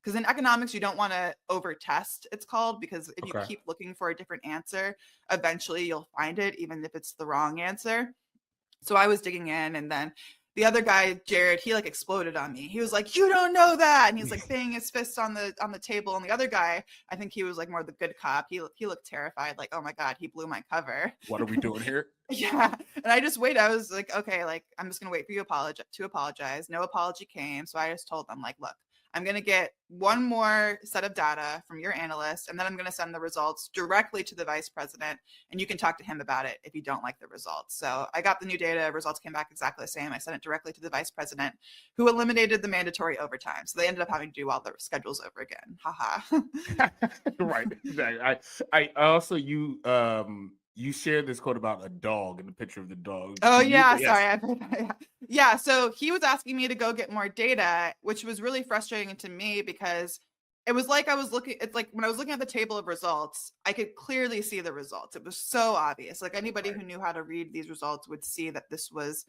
C: Because in economics, you don't want to over-test, it's called, because if you keep looking for a different answer, eventually you'll find it, even if it's the wrong answer. So I was digging in, and then the other guy, Jared, he like exploded on me. He was like, you don't know that. And he was like banging his fist on the table. And the other guy, I think he was like more the good cop. He looked terrified, like, oh my God, he blew my cover.
A: What are we doing here?
C: Yeah. And I just waited. I was like, okay, like, I'm just going to wait for you to apologize. No apology came. So I just told them like, look, I'm going to get one more set of data from your analyst, and then I'm going to send the results directly to the vice president, and you can talk to him about it if you don't like the results. So I got the new data, results came back exactly the same. I sent it directly to the vice president, who eliminated the mandatory overtime. So they ended up having to do all the schedules over again. Haha.
A: Right. Exactly. I also you shared this quote about a dog and the picture of the dog.
C: Oh
A: Can you-
C: yeah,
A: yes.
C: sorry. Yeah, so he was asking me to go get more data, which was really frustrating to me because it was like it's like when I was looking at the table of results, I could clearly see the results. It was so obvious. Like anybody who knew how to read these results would see that this was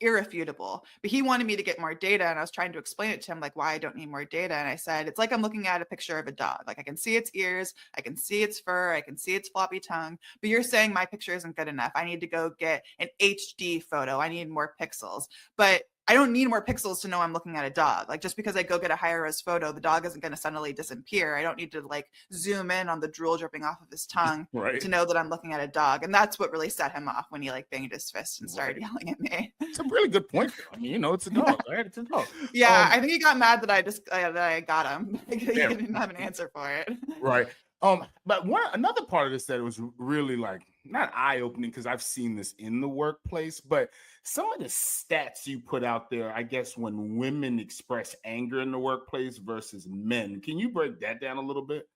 C: irrefutable. But he wanted me to get more data, and I was trying to explain it to him like why I don't need more data. And I said, it's like I'm looking at a picture of a dog. Like I can see its ears, I can see its fur, I can see its floppy tongue, but you're saying my picture isn't good enough. I need to go get an HD photo. I need more pixels. But I don't need more pixels to know I'm looking at a dog. Like just because I go get a higher res photo, the dog isn't going to suddenly disappear. I don't need to like zoom in on the drool dripping off of his tongue to know that I'm looking at a dog. And that's what really set him off when he like banged his fist and started yelling at me.
A: It's a really good point. I mean, it's a dog, right? It's a dog.
C: Yeah, I think he got mad that I got him. He didn't have an answer for it.
A: Right. But another part of this that was really like not eye-opening because I've seen this in the workplace, but some of the stats you put out there, I guess, when women express anger in the workplace versus men. Can you break that down a little bit?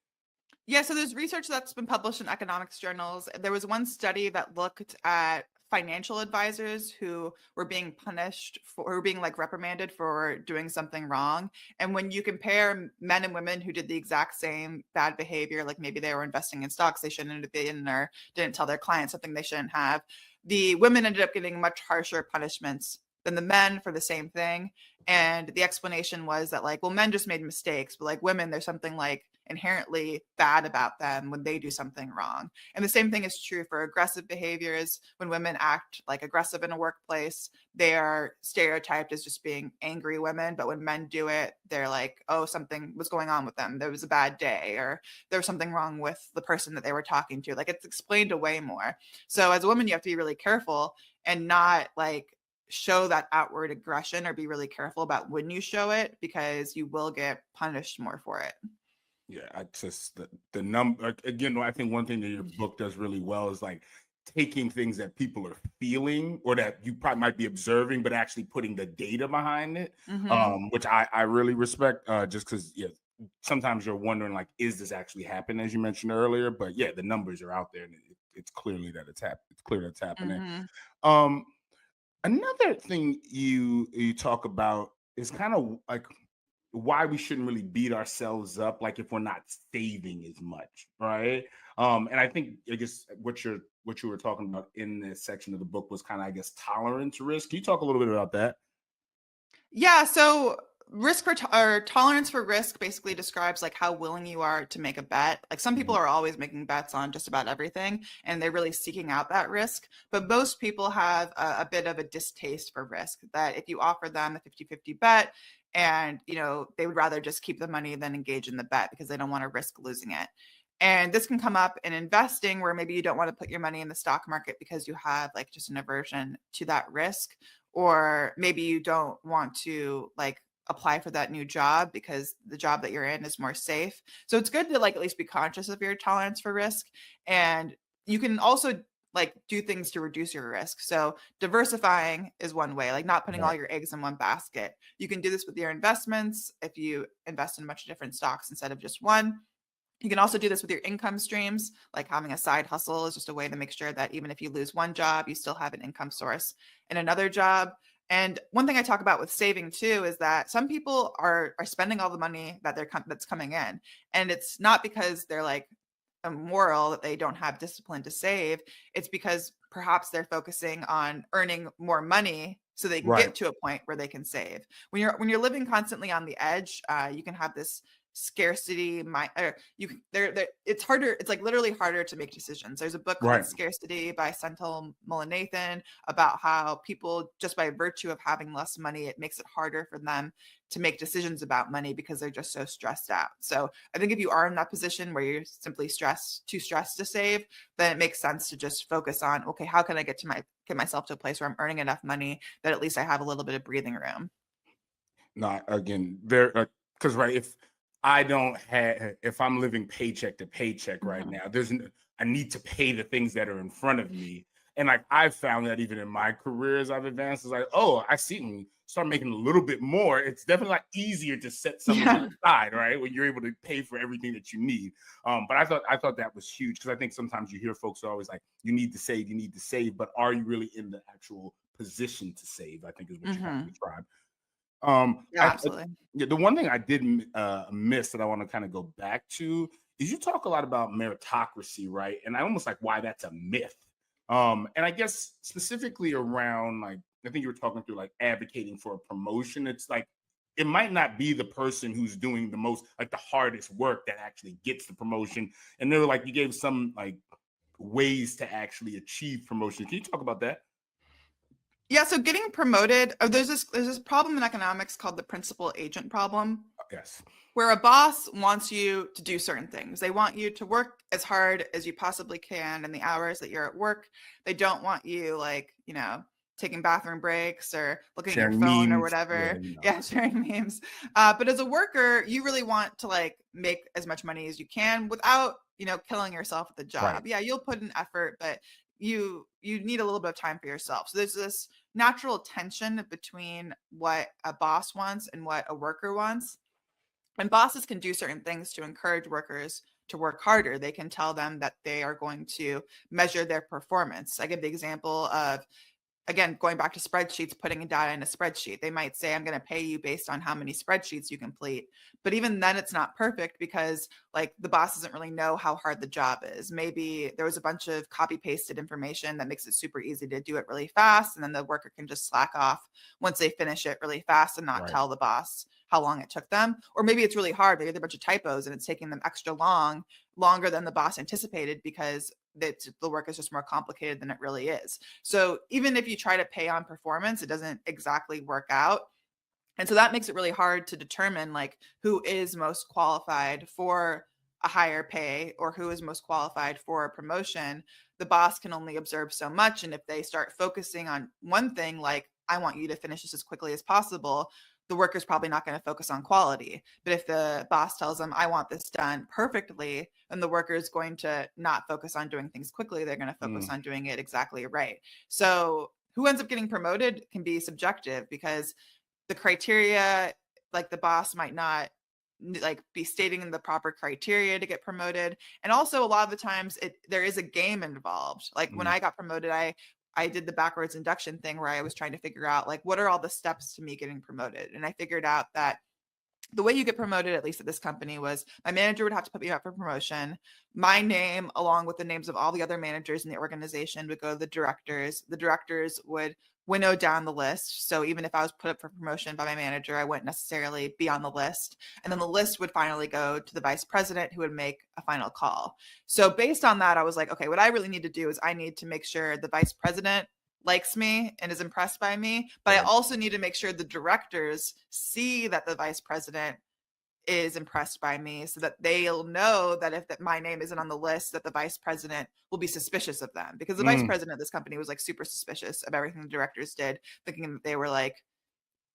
C: Yeah, so there's research that's been published in economics journals. There was one study that looked at financial advisors who were being punished for, or being like reprimanded for doing something wrong. And when you compare men and women who did the exact same bad behavior, like maybe they were investing in stocks they shouldn't have been, or didn't tell their clients something they shouldn't have, the women ended up getting much harsher punishments than the men for the same thing. And the explanation was that like, well, men just made mistakes, but like women, there's something like inherently bad about them when they do something wrong. And the same thing is true for aggressive behaviors. When women act like aggressive in a workplace, they are stereotyped as just being angry women. But when men do it, they're like, oh, something was going on with them. There was a bad day, or there was something wrong with the person that they were talking to. Like it's explained away more. So as a woman, you have to be really careful and not like show that outward aggression, or be really careful about when you show it, because you will get punished more for it.
A: Yeah, I just the number again. I think one thing that your book does really well is like taking things that people are feeling or that you probably might be observing, but actually putting the data behind it, which I really respect. Just because sometimes you're wondering like, is this actually happening, as you mentioned earlier? But yeah, the numbers are out there, and it's clearly that it's happening. It's clear that it's happening. Another thing you talk about is kind of like why we shouldn't really beat ourselves up, like if we're not saving as much, right? And I think I guess what you were talking about in this section of the book was kind of, I guess, tolerance risk. Can you talk a little bit about that?
C: Yeah, so risk or tolerance for risk basically describes like how willing you are to make a bet. Like some people are always making bets on just about everything, and they're really seeking out that risk. But most people have a bit of a distaste for risk, that if you offer them a 50-50 bet, and they would rather just keep the money than engage in the bet because they don't want to risk losing it. And this can come up in investing, where maybe you don't want to put your money in the stock market because you have like just an aversion to that risk, or maybe you don't want to like apply for that new job because the job that you're in is more safe. So it's good to like at least be conscious of your tolerance for risk. And you can also like do things to reduce your risk. So diversifying is one way, like not putting all your eggs in one basket. You can do this with your investments if you invest in a bunch of different stocks instead of just one. You can also do this with your income streams, like having a side hustle is just a way to make sure that even if you lose one job, you still have an income source in another job. And one thing I talk about with saving too is that some people are spending all the money that's coming in, and it's not because they're like immoral that they don't have discipline to save. It's because perhaps they're focusing on earning more money so they can get to a point where they can save. When you're living constantly on the edge, you can have this scarcity it's harder, it's like literally harder to make decisions. There's a book called Scarcity by Senthil Mullainathan about how people, just by virtue of having less money, it makes it harder for them to make decisions about money because they're just so stressed out. So I think if you are in that position where you're simply too stressed to save, then it makes sense to just focus on, okay, how can I get myself to a place where I'm earning enough money that at least I have a little bit of breathing room.
A: No, again, very Because right, if I'm living paycheck to paycheck right now, I need to pay the things that are in front of me. And like I've found that even in my career as I've advanced, it's like, oh, I see when you start making a little bit more, it's definitely like easier to set some of it aside, right? When you're able to pay for everything that you need. But I thought that was huge, because I think sometimes you hear folks are always like, you need to save, but are you really in the actual position to save? I think is what you kind of described.
C: Yeah, absolutely.
A: The one thing I did miss that I want to kind of go back to is you talk a lot about meritocracy, right? And I almost like why that's a myth. And I guess specifically around, like, I think you were talking through like advocating for a promotion. It's like it might not be the person who's doing the most, like the hardest work, that actually gets the promotion. And they were like, you gave some like ways to actually achieve promotion. Can you talk about that?
C: Yeah, so getting promoted, there's this problem in economics called the principal agent problem.
A: Yes.
C: Where a boss wants you to do certain things. They want you to work as hard as you possibly can in the hours that you're at work. They don't want you, like, taking bathroom breaks or looking
A: sharing
C: at your phone
A: memes,
C: or whatever. Yeah, sharing memes. But as a worker, you really want to like make as much money as you can without, killing yourself at the job.
A: Right.
C: Yeah, you'll put in effort, but you need a little bit of time for yourself. So there's this natural tension between what a boss wants and what a worker wants. And bosses can do certain things to encourage workers to work harder. They can tell them that they are going to measure their performance. I give the example of, again, going back to spreadsheets, putting data in a spreadsheet. They might say, I'm going to pay you based on how many spreadsheets you complete. But even then, it's not perfect, because like the boss doesn't really know how hard the job is. Maybe there was a bunch of copy pasted information that makes it super easy to do it really fast. And then the worker can just slack off once they finish it really fast and not tell the boss how long it took them. Or maybe it's really hard. Maybe there are a bunch of typos and it's taking them extra longer than the boss anticipated, because the work is just more complicated than it really is. So even if you try to pay on performance, it doesn't exactly work out. And so that makes it really hard to determine like who is most qualified for a higher pay or who is most qualified for a promotion. The boss can only observe so much. And if they start focusing on one thing, like, I want you to finish this as quickly as possible, the worker's probably not going to focus on quality. But if the boss tells them, I want this done perfectly, then the worker is going to not focus on doing things quickly. They're going to focus on doing it exactly right. So who ends up getting promoted can be subjective, because the criteria, like the boss might not like be stating the proper criteria to get promoted. And also a lot of the times there is a game involved. Like when I got promoted, I did the backwards induction thing where I was trying to figure out like, what are all the steps to me getting promoted? And I figured out that the way you get promoted, at least at this company, was my manager would have to put me up for promotion. My name, along with the names of all the other managers in the organization, would go to the directors. The directors would winnow down the list. So even if I was put up for promotion by my manager, I wouldn't necessarily be on the list. And then the list would finally go to the vice president, who would make a final call. So based on that, I was like, okay, what I really need to do is I need to make sure the vice president likes me and is impressed by me, but I also need to make sure the directors see that the vice president is impressed by me, so that they'll know that if my name isn't on the list, that the vice president will be suspicious of them, because the vice president of this company was like super suspicious of everything the directors did, thinking that they were like,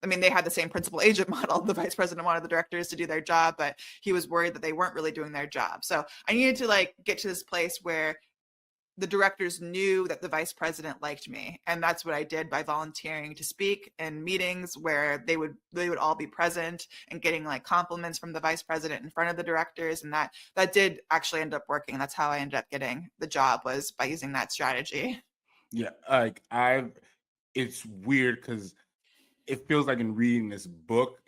C: I mean, they had the same principal agent model. The vice president wanted the directors to do their job, but he was worried that they weren't really doing their job. So I needed to like get to this place where the directors knew that the vice president liked me. And that's what I did by volunteering to speak in meetings where they would all be present and getting like compliments from the vice president in front of the directors. And that did actually end up working. That's how I ended up getting the job, was by using that strategy.
A: Yeah. Like it's weird because it feels like in reading this book,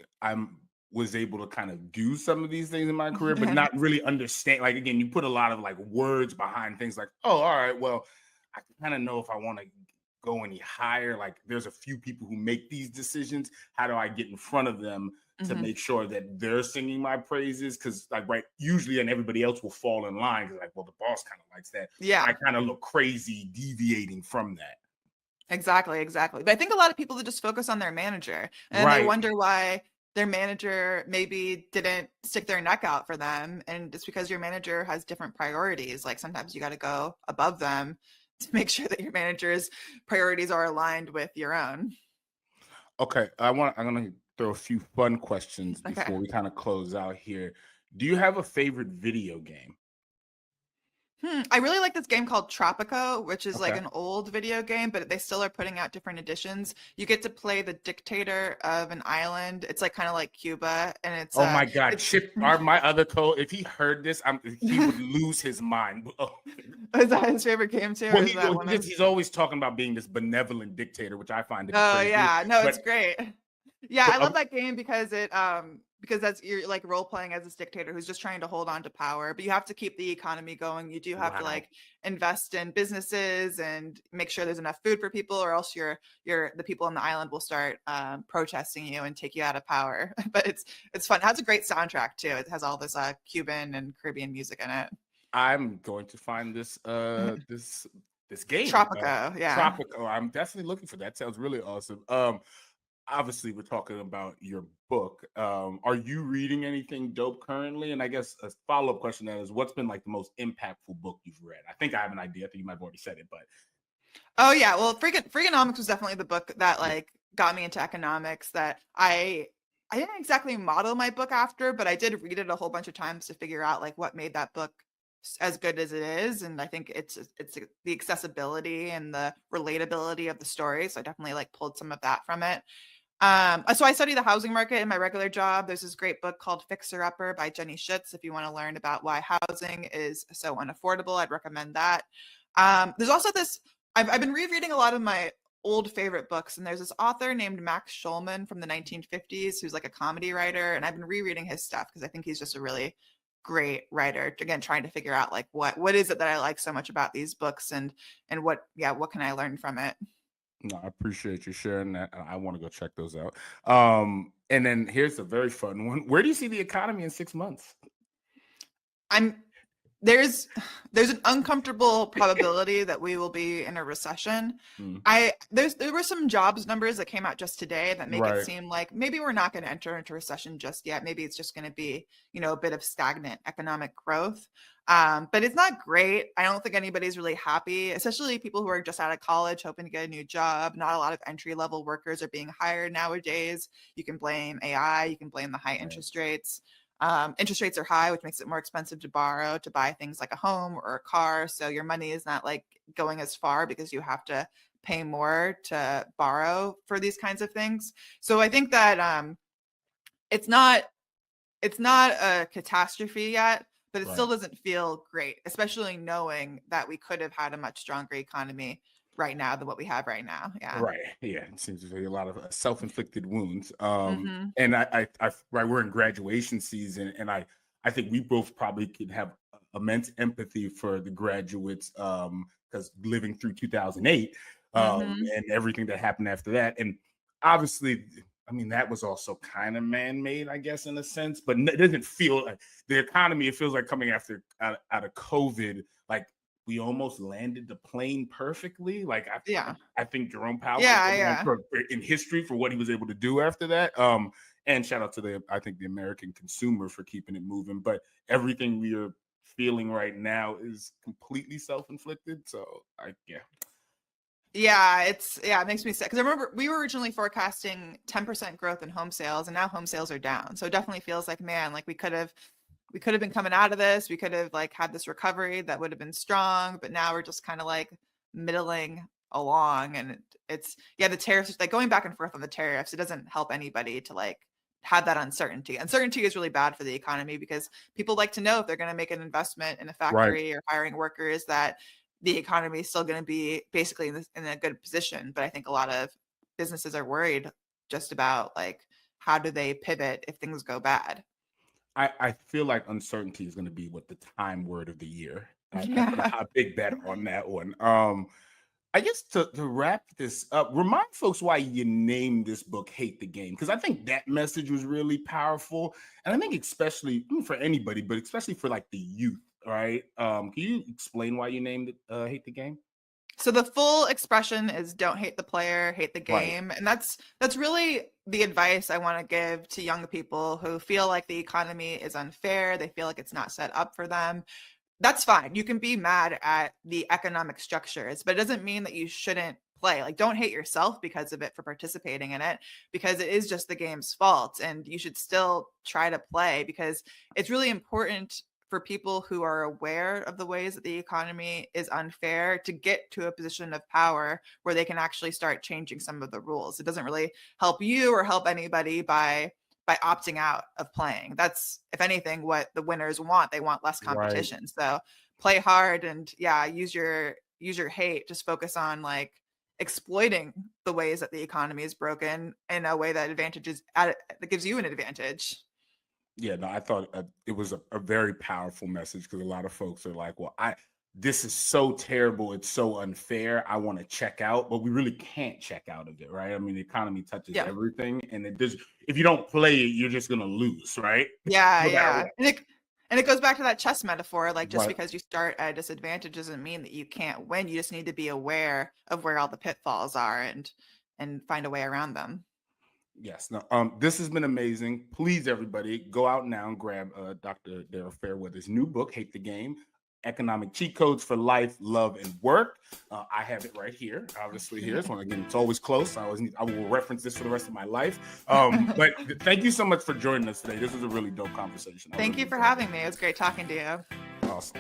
A: was able to kind of do some of these things in my career, but not really understand. Like, again, you put a lot of like words behind things like, oh, all right, well, I kind of know if I want to go any higher. Like, there's a few people who make these decisions. How do I get in front of them to make sure that they're singing my praises? Because like, right, usually, and everybody else will fall in line. Because like, well, the boss kind of likes that.
C: Yeah.
A: I kind of look crazy deviating from that.
C: Exactly. But I think a lot of people just focus on their manager, and they wonder why their manager maybe didn't stick their neck out for them. And it's because your manager has different priorities. Like sometimes you got to go above them to make sure that your manager's priorities are aligned with your own.
A: Okay. I'm going to throw a few fun questions
C: Okay.
A: before we kind of close out here. Do you have a favorite video game?
C: I really like this game called Tropico, which is like
A: Okay.
C: an old video game, but they still are putting out different editions. You get to play the dictator of an island. It's like kind of like Cuba, and
A: Oh my God,
C: it's
A: Chip, my other co, if he heard this, he would lose his mind. Oh.
C: is that his favorite game too, or
A: Well,
C: is that one of?
A: he's always talking about being this benevolent dictator, which I find to be
C: Oh
A: crazy.
C: yeah, no,
A: But
C: it's great. Yeah,
A: but
C: I love that game because that's you're like role playing as this dictator who's just trying to hold on to power, but you have to keep the economy going. You do have to
A: wow.
C: like invest in businesses and make sure there's enough food for people, or else the people on the island will start protesting you and take you out of power. But it's fun. It has a great soundtrack too. It has all this Cuban and Caribbean music in it.
A: I'm going to find this this game.
C: Tropico, yeah.
A: Tropico. I'm definitely looking for that. Sounds really awesome. Obviously we're talking about your book. Are you reading anything dope currently? And I guess a follow-up question to that is, what's been like the most impactful book you've read? I think I have an idea. I think you might have already said it, but
C: Oh yeah, well, Freakonomics was definitely the book that like got me into economics. That I didn't exactly model my book after, but I did read it a whole bunch of times to figure out like what made that book as good as it is. And I think it's the accessibility and the relatability of the story. So I definitely like pulled some of that from it. So I study the housing market in my regular job. There's this great book called Fixer Upper by Jenny Schutz. If you want to learn about why housing is so unaffordable, I'd recommend that. There's also this, I've been rereading a lot of my old favorite books, and there's this author named Max Schulman from the 1950s who's like a comedy writer, and I've been rereading his stuff because I think he's just a really great writer. Again, trying to figure out like what is it that I like so much about these books, and what can I learn from it.
A: no, I appreciate you sharing that. I want to go check those out. And then here's a very fun one. Where do you see the economy in 6 months?
C: There's an uncomfortable probability that we will be in a recession.
A: Mm.
C: There were some jobs numbers that came out just today that make
A: Right.
C: it seem like maybe we're not going to enter into recession just yet. Maybe it's just going to be, a bit of stagnant economic growth. But it's not great. I don't think anybody's really happy, especially people who are just out of college hoping to get a new job. Not a lot of entry-level workers are being hired nowadays. You can blame AI, you can blame the high interest rates. Interest rates are high, which makes it more expensive to borrow to buy things like a home or a car. So your money is not like going as far because you have to pay more to borrow for these kinds of things. So I think that it's not a catastrophe yet, but it still doesn't feel great, especially knowing that we could have had a much stronger economy right now than what we have right now. Yeah.
A: Right. Yeah. It seems to be a lot of self-inflicted wounds.
C: Mhm.
A: And I right, we're in graduation season, and I think we both probably could have immense empathy for the graduates, because living through 2008,
C: Mhm.
A: and everything that happened after that, and obviously, I mean, that was also kind of man-made, I guess, in a sense, but it doesn't feel like the economy. It feels like coming out of COVID, like we almost landed the plane perfectly. Like
C: Yeah.
A: I think Jerome Powell
C: Yeah.
A: in history for what he was able to do after that. And shout out to the American consumer for keeping it moving. But everything we are feeling right now is completely self-inflicted. So
C: Yeah, it makes me sick because I remember we were originally forecasting 10% growth in home sales, and now home sales are down. So it definitely feels like, man, like we could have been coming out of this. We could have like had this recovery that would have been strong, but now we're just kind of like middling along. And it's the tariffs, like going back and forth on the tariffs, it doesn't help anybody to like have that uncertainty. Uncertainty is really bad for the economy because people like to know if they're going to make an investment in a factory or hiring workers that the economy is still going to be basically in a good position. But I think a lot of businesses are worried just about like, how do they pivot if things go bad?
A: I feel like uncertainty is going to be what the time word of the year. I put
C: Yeah.
A: a big bet on that one. I guess to wrap this up, remind folks why you named this book "Hate the Game," because I think that message was really powerful, and I think especially for anybody, but especially for like the youth, right? Can you explain why you named it "Hate the Game"?
C: So the full expression is don't hate the player, hate the
A: Right.
C: game. And that's really the advice I want to give to young people who feel like the economy is unfair, they feel like it's not set up for them. That's fine. You can be mad at the economic structures, but it doesn't mean that you shouldn't play. Like, don't hate yourself because of it for participating in it, because it is just the game's fault, and you should still try to play, because it's really important for people who are aware of the ways that the economy is unfair to get to a position of power where they can actually start changing some of the rules. It doesn't really help you or help anybody by opting out of playing. That's, if anything, what the winners want. They want less competition. Right. So play hard, and use your hate. Just focus on like exploiting the ways that the economy is broken in a way that that gives you an advantage.
A: Yeah, no, I thought it was a very powerful message, because a lot of folks are like, well, this is so terrible, it's so unfair, I want to check out, but we really can't check out of it, right? I mean, the economy touches everything, and if you don't play it, you're just gonna lose, right?
C: Yeah. And it goes back to that chess metaphor. Like, just because you start at a disadvantage doesn't mean that you can't win. You just need to be aware of where all the pitfalls are and find a way around them.
A: Yes. No, this has been amazing. Please, everybody, go out now and grab Dr. Daryl Fairweather's new book, Hate the Game: Economic Cheat Codes for Life, Love, and Work. I have it right here, obviously here. So again, it's always close. I will reference this for the rest of my life. But thank you so much for joining us today. This was a really dope conversation.
C: Thank you for having me. It was great talking to you.
A: Awesome.